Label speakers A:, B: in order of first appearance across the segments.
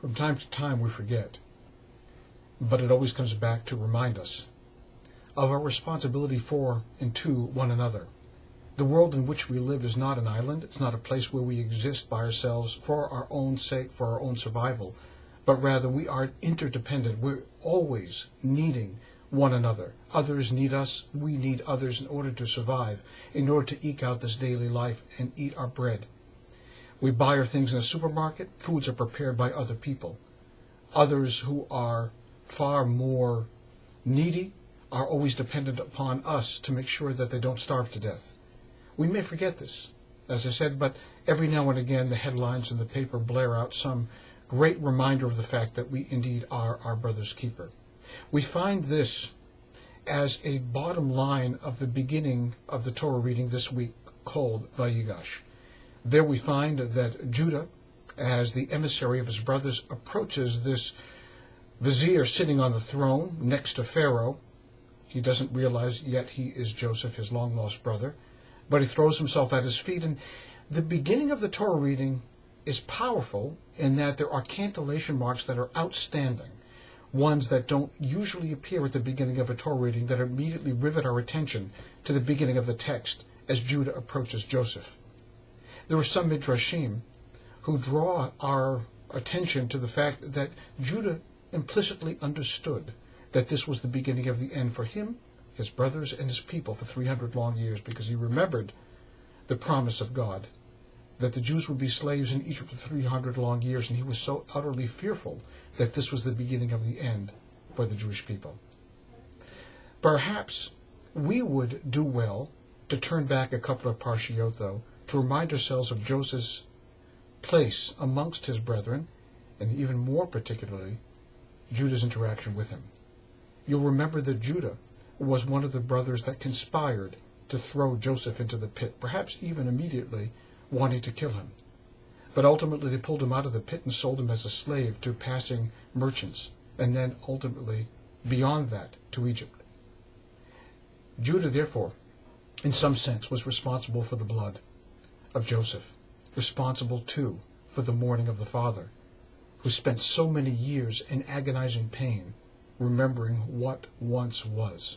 A: From time to time we forget, but it always comes back to remind us of our responsibility for and to one another. The world in which we live is not an island. It's not a place where we exist by ourselves for our own sake, for our own survival, but rather we are interdependent. We're always needing one another. Others need us. We need others in order to survive, in order to eke out this daily life and eat our bread. We buy our things in a supermarket. Foods are prepared by other people. Others who are far more needy are always dependent upon us to make sure that they don't starve to death. We may forget this, as I said, but every now and again the headlines in the paper blare out some great reminder of the fact that we indeed are our brother's keeper. We find this as a bottom line of the beginning of the Torah reading this week called Vayigash. There we find that Judah, as the emissary of his brothers, approaches this vizier sitting on the throne next to Pharaoh. He doesn't realize yet he is Joseph, his long-lost brother, but he throws himself at his feet. And the beginning of the Torah reading is powerful in that there are cantillation marks that are outstanding, ones that don't usually appear at the beginning of a Torah reading, that immediately rivet our attention to the beginning of the text as Judah approaches Joseph. There are some midrashim who draw our attention to the fact that Judah implicitly understood that this was the beginning of the end for him, his brothers, and his people for 300 long years, because he remembered the promise of God that the Jews would be slaves in Egypt for 300 long years, and he was so utterly fearful that this was the beginning of the end for the Jewish people. Perhaps we would do well to turn back a couple of parshiot, though, to remind ourselves of Joseph's place amongst his brethren, and even more particularly, Judah's interaction with him. You'll remember that Judah was one of the brothers that conspired to throw Joseph into the pit, perhaps even immediately wanting to kill him. But ultimately they pulled him out of the pit and sold him as a slave to passing merchants, and then ultimately, beyond that, to Egypt. Judah, therefore, in some sense, was responsible for the blood of Joseph, responsible, too, for the mourning of the father, who spent so many years in agonizing pain, remembering what once was.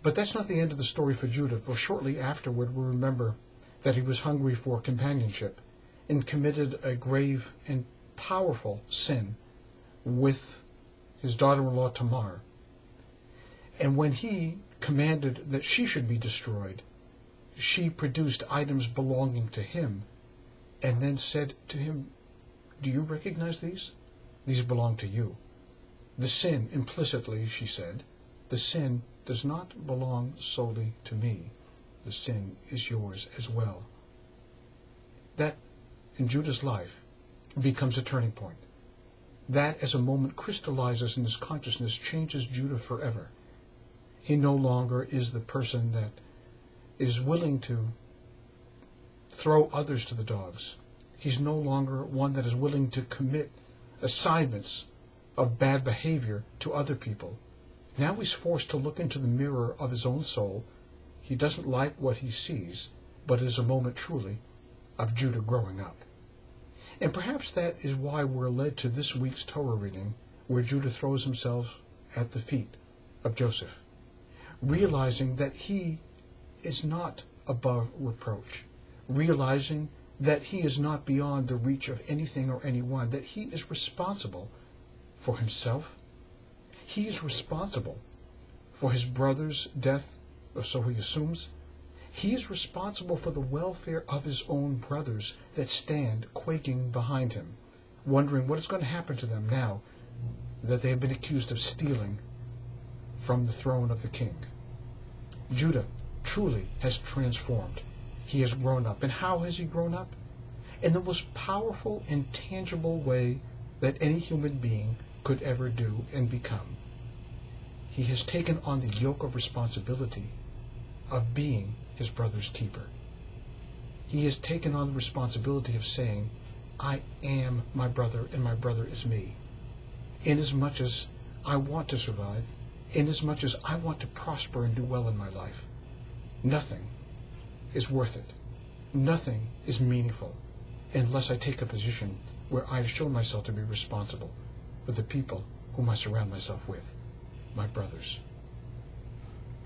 A: But that's not the end of the story for Judah, for shortly afterward we remember that he was hungry for companionship and committed a grave and powerful sin with his daughter-in-law Tamar. And when he commanded that she should be destroyed, she produced items belonging to him and then said to him, "Do you recognize these? These belong to you." The sin, implicitly, she said, the sin does not belong solely to me. The sin is yours as well. That, in Judah's life, becomes a turning point. That, as a moment crystallizes in his consciousness, changes Judah forever. He no longer is the person that is willing to throw others to the dogs. He's no longer one that is willing to commit assignments of bad behavior to other people. Now he's forced to look into the mirror of his own soul. He doesn't like what he sees, but it is a moment truly of Judah growing up. And perhaps that is why we're led to this week's Torah reading, where Judah throws himself at the feet of Joseph, realizing that he is not above reproach, realizing that he is not beyond the reach of anything or anyone, that he is responsible for himself. He is responsible for his brother's death, or so he assumes. He is responsible for the welfare of his own brothers that stand quaking behind him, wondering what is going to happen to them now that they have been accused of stealing from the throne of the king. Judah truly has transformed. He has grown up. And how has he grown up? In the most powerful and tangible way that any human being could ever do and become. He has taken on the yoke of responsibility of being his brother's keeper. He has taken on the responsibility of saying, I am my brother and my brother is me. Inasmuch as I want to survive, inasmuch as I want to prosper and do well in my life, nothing is worth it. Nothing is meaningful unless I take a position where I have shown myself to be responsible for the people whom I surround myself with, my brothers.